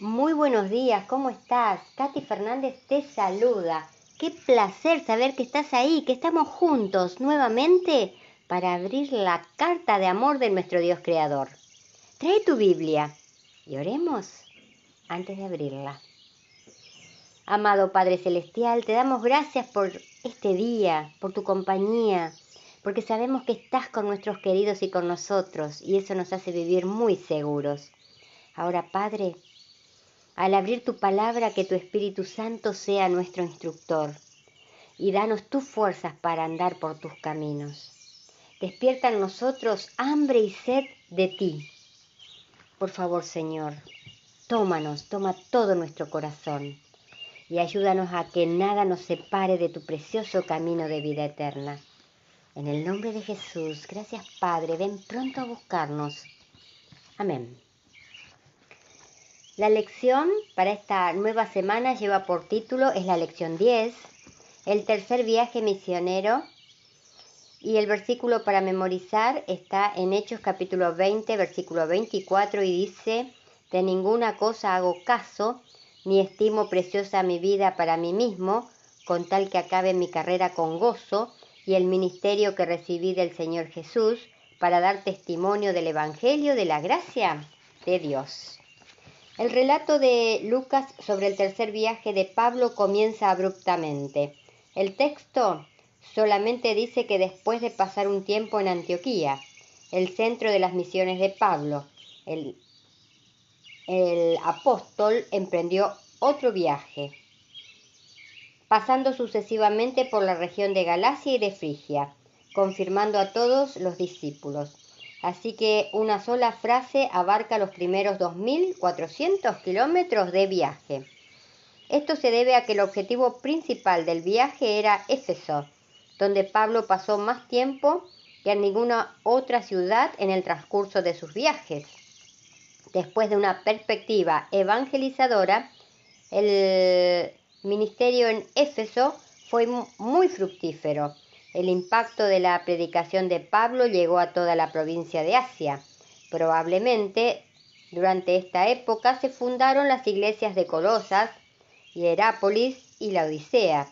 Muy buenos días, ¿cómo estás? Katy Fernández te saluda. Qué placer saber que estás ahí, que estamos juntos nuevamente para abrir la carta de amor de nuestro Dios Creador. Trae tu Biblia y oremos antes de abrirla. Amado Padre Celestial, te damos gracias por este día, por tu compañía, porque sabemos que estás con nuestros queridos y con nosotros, y eso nos hace vivir muy seguros. Ahora, Padre, al abrir tu palabra, que tu Espíritu Santo sea nuestro instructor y danos tus fuerzas para andar por tus caminos. Despierta en nosotros hambre y sed de ti. Por favor, Señor, toma todo nuestro corazón y ayúdanos a que nada nos separe de tu precioso camino de vida eterna. En el nombre de Jesús, gracias Padre, ven pronto a buscarnos. Amén. La lección para esta nueva semana lleva por título, es la lección 10, el tercer viaje misionero, y el versículo para memorizar está en Hechos capítulo 20, versículo 24, y dice: de ninguna cosa hago caso, ni estimo preciosa mi vida para mí mismo, con tal que acabe mi carrera con gozo y el ministerio que recibí del Señor Jesús, para dar testimonio del Evangelio de la gracia de Dios. El relato de Lucas sobre el tercer viaje de Pablo comienza abruptamente. El texto solamente dice que después de pasar un tiempo en Antioquía, el centro de las misiones de Pablo, el apóstol emprendió otro viaje, pasando sucesivamente por la región de Galacia y de Frigia, confirmando a todos los discípulos. Así que una sola frase abarca los primeros 2.400 kilómetros de viaje. Esto se debe a que el objetivo principal del viaje era Éfeso, donde Pablo pasó más tiempo que en ninguna otra ciudad en el transcurso de sus viajes. Después de una perspectiva evangelizadora, el ministerio en Éfeso fue muy fructífero. El impacto de la predicación de Pablo llegó a toda la provincia de Asia. Probablemente durante esta época se fundaron las iglesias de Colosas, Hierápolis y Laodicea,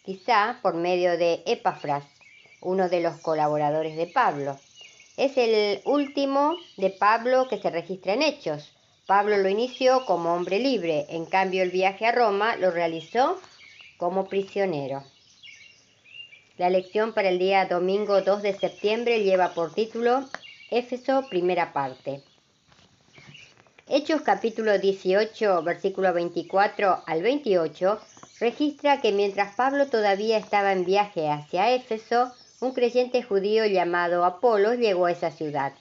quizá por medio de Epafras, uno de los colaboradores de Pablo. Es el último de Pablo que se registra en Hechos. Pablo lo inició como hombre libre, en cambio el viaje a Roma lo realizó como prisionero. La lección para el día domingo 2 de septiembre lleva por título Éfeso, primera parte. Hechos capítulo 18, versículo 24 al 28, registra que mientras Pablo todavía estaba en viaje hacia Éfeso, un creyente judío llamado Apolos llegó a esa ciudad.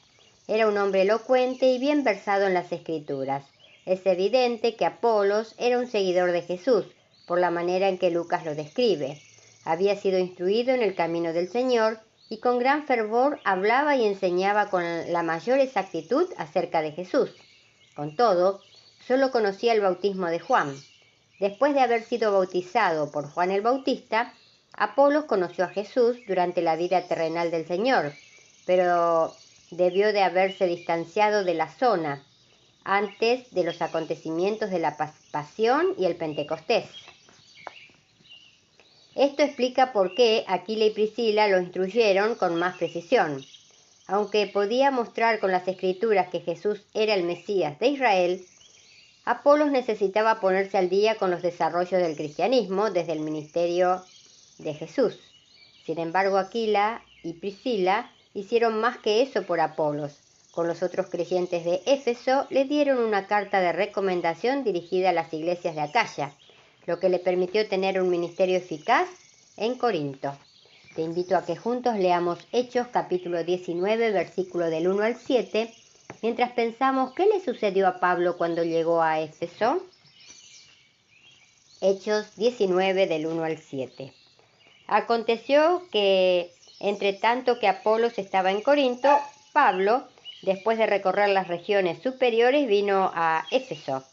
Era un hombre elocuente y bien versado en las Escrituras. Es evidente que Apolos era un seguidor de Jesús, por la manera en que Lucas lo describe. Había sido instruido en el camino del Señor y con gran fervor hablaba y enseñaba con la mayor exactitud acerca de Jesús. Con todo, solo conocía el bautismo de Juan. Después de haber sido bautizado por Juan el Bautista, Apolos conoció a Jesús durante la vida terrenal del Señor, pero debió de haberse distanciado de la zona antes de los acontecimientos de la Pasión y el Pentecostés. Esto explica por qué Aquila y Priscila lo instruyeron con más precisión. Aunque podía mostrar con las Escrituras que Jesús era el Mesías de Israel, Apolos necesitaba ponerse al día con los desarrollos del cristianismo desde el ministerio de Jesús. Sin embargo, Aquila y Priscila hicieron más que eso por Apolos. Con los otros creyentes de Éfeso le dieron una carta de recomendación dirigida a las iglesias de Acaya, lo que le permitió tener un ministerio eficaz en Corinto. Te invito a que juntos leamos Hechos capítulo 19, versículo del 1 al 7, mientras pensamos qué le sucedió a Pablo cuando llegó a Éfeso. Hechos 19 del 1 al 7. Aconteció que, entre tanto que Apolos estaba en Corinto, Pablo, después de recorrer las regiones superiores, vino a Éfeso,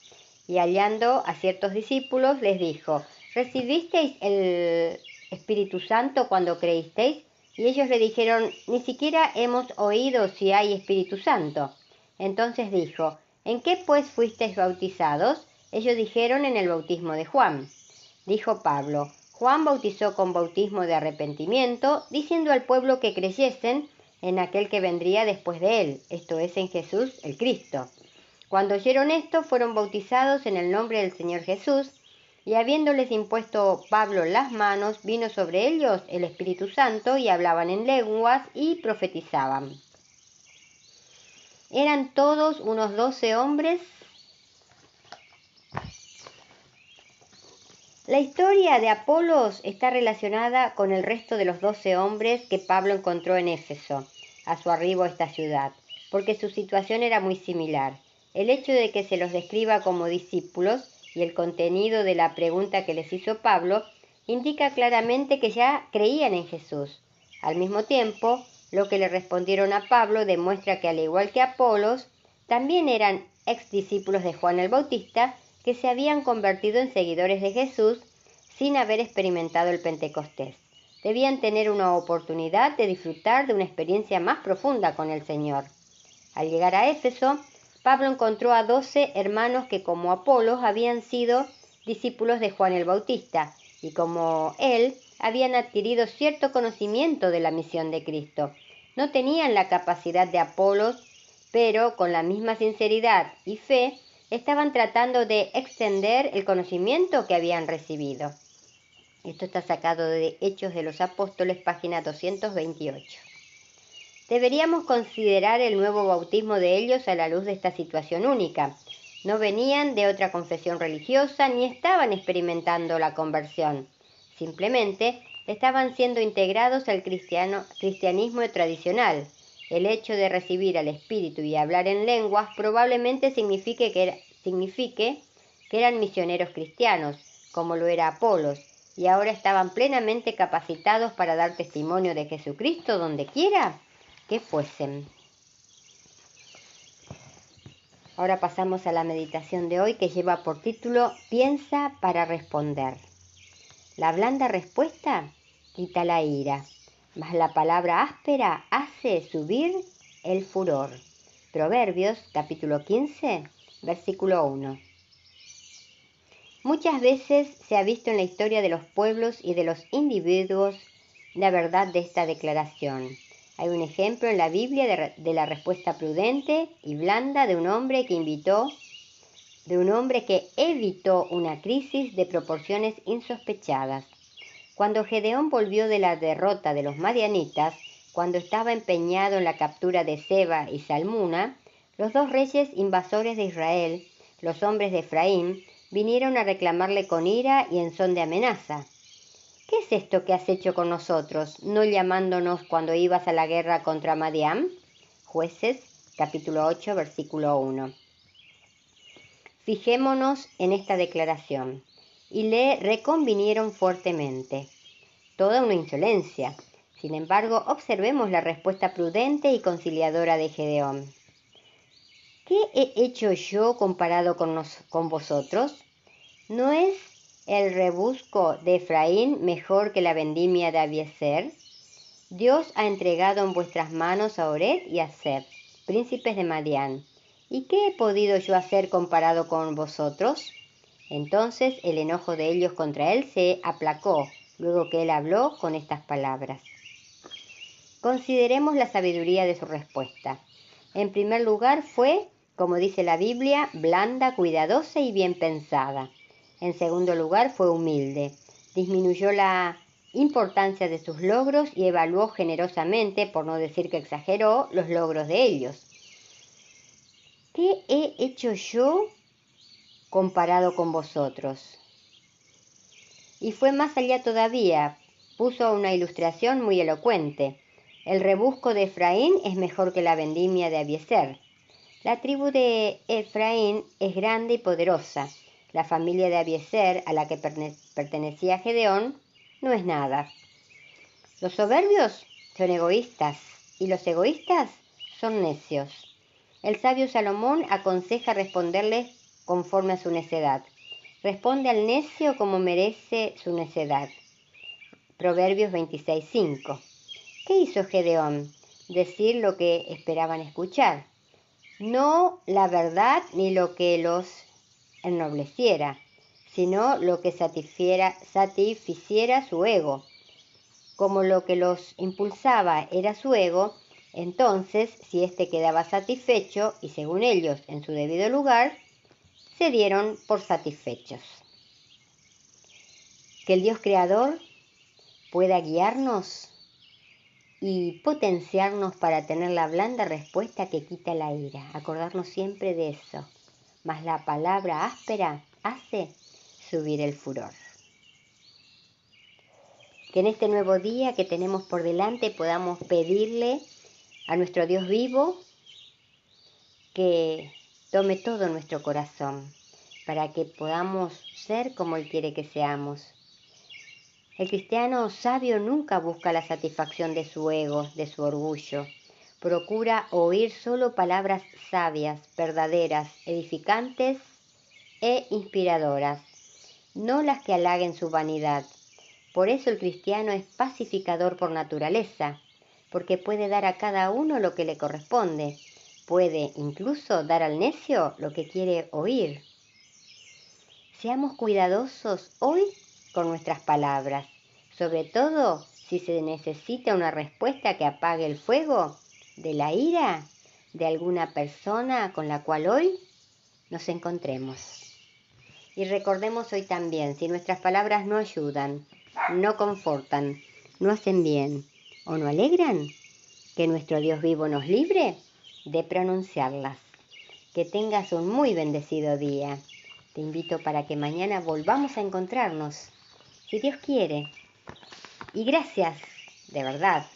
y hallando a ciertos discípulos les dijo: ¿recibisteis el Espíritu Santo cuando creísteis? Y ellos le dijeron: ni siquiera hemos oído si hay Espíritu Santo. Entonces dijo: ¿en qué pues fuisteis bautizados? Ellos dijeron: en el bautismo de Juan. Dijo Pablo: Juan bautizó con bautismo de arrepentimiento, diciendo al pueblo que creyesen en aquel que vendría después de él, esto es, en Jesús el Cristo. Cuando oyeron esto, fueron bautizados en el nombre del Señor Jesús, y habiéndoles impuesto Pablo las manos, vino sobre ellos el Espíritu Santo, y hablaban en lenguas y profetizaban. Eran todos unos 12 hombres. La historia de Apolos está relacionada con el resto de los 12 hombres que Pablo encontró en Éfeso, a su arribo a esta ciudad, porque su situación era muy similar. El hecho de que se los describa como discípulos y el contenido de la pregunta que les hizo Pablo indica claramente que ya creían en Jesús. Al mismo tiempo, lo que le respondieron a Pablo demuestra que, al igual que Apolos, también eran exdiscípulos de Juan el Bautista, que se habían convertido en seguidores de Jesús sin haber experimentado el Pentecostés. Debían tener una oportunidad de disfrutar de una experiencia más profunda con el Señor. Al llegar a Éfeso, Pablo encontró a 12 hermanos que, como Apolos, habían sido discípulos de Juan el Bautista y, como él, habían adquirido cierto conocimiento de la misión de Cristo. No tenían la capacidad de Apolos, pero con la misma sinceridad y fe estaban tratando de extender el conocimiento que habían recibido. Esto está sacado de Hechos de los Apóstoles, página 228. Deberíamos considerar el nuevo bautismo de ellos a la luz de esta situación única. No venían de otra confesión religiosa ni estaban experimentando la conversión. Simplemente estaban siendo integrados al cristianismo tradicional. El hecho de recibir al Espíritu y hablar en lenguas probablemente signifique que eran misioneros cristianos, como lo era Apolos, y ahora estaban plenamente capacitados para dar testimonio de Jesucristo donde quiera que fuesen. Ahora pasamos a la meditación de hoy, que lleva por título Piensa para responder. La blanda respuesta quita la ira, mas la palabra áspera hace subir el furor. Proverbios, capítulo 15, versículo 1. Muchas veces se ha visto en la historia de los pueblos y de los individuos la verdad de esta declaración. Hay un ejemplo en la Biblia de la respuesta prudente y blanda de un hombre que evitó una crisis de proporciones insospechadas. Cuando Gedeón volvió de la derrota de los madianitas, cuando estaba empeñado en la captura de Seba y Salmuna, los dos reyes invasores de Israel, los hombres de Efraín, vinieron a reclamarle con ira y en son de amenaza. ¿Qué es esto que has hecho con nosotros, no llamándonos cuando ibas a la guerra contra Madián? Jueces, capítulo 8, versículo 1. Fijémonos en esta declaración. Y le reconvinieron fuertemente. Toda una insolencia. Sin embargo, observemos la respuesta prudente y conciliadora de Gedeón. ¿Qué he hecho yo comparado con vosotros? ¿No es el rebusco de Efraín mejor que la vendimia de Abiezer? Dios ha entregado en vuestras manos a Oreb y a Zeb, príncipes de Madián. ¿Y qué he podido yo hacer comparado con vosotros? Entonces el enojo de ellos contra él se aplacó, luego que él habló con estas palabras. Consideremos la sabiduría de su respuesta. En primer lugar fue, como dice la Biblia, blanda, cuidadosa y bien pensada. En segundo lugar fue humilde. Disminuyó la importancia de sus logros y evaluó generosamente, por no decir que exageró, los logros de ellos. ¿Qué he hecho yo comparado con vosotros? Y fue más allá todavía. Puso una ilustración muy elocuente. El rebusco de Efraín es mejor que la vendimia de Abiezer. La tribu de Efraín es grande y poderosa. La familia de Abiezer, a la que pertenecía Gedeón, no es nada. Los soberbios son egoístas y los egoístas son necios. El sabio Salomón aconseja responderles conforme a su necedad. Responde al necio como merece su necedad. Proverbios 26:5. ¿Qué hizo Gedeón? Decir lo que esperaban escuchar. No la verdad ni lo que los ennobleciera, sino lo que satisficiera su ego. Como lo que los impulsaba era su ego, entonces, si éste quedaba satisfecho, y según ellos en su debido lugar, se dieron por satisfechos. Que el Dios Creador pueda guiarnos y potenciarnos para tener la blanda respuesta que quita la ira. Acordarnos siempre de eso. Mas la palabra áspera hace subir el furor. Que en este nuevo día que tenemos por delante podamos pedirle a nuestro Dios vivo que tome todo nuestro corazón para que podamos ser como Él quiere que seamos. El cristiano sabio nunca busca la satisfacción de su ego, de su orgullo. Procura oír solo palabras sabias, verdaderas, edificantes e inspiradoras, no las que halaguen su vanidad. Por eso el cristiano es pacificador por naturaleza, porque puede dar a cada uno lo que le corresponde. Puede incluso dar al necio lo que quiere oír. Seamos cuidadosos hoy con nuestras palabras, sobre todo si se necesita una respuesta que apague el fuego de la ira de alguna persona con la cual hoy nos encontremos. Y recordemos hoy también, si nuestras palabras no ayudan, no confortan, no hacen bien o no alegran, que nuestro Dios vivo nos libre de pronunciarlas. Que tengas un muy bendecido día. Te invito para que mañana volvamos a encontrarnos, si Dios quiere. Y gracias, de verdad,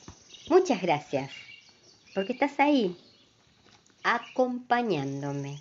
muchas gracias, porque estás ahí, acompañándome.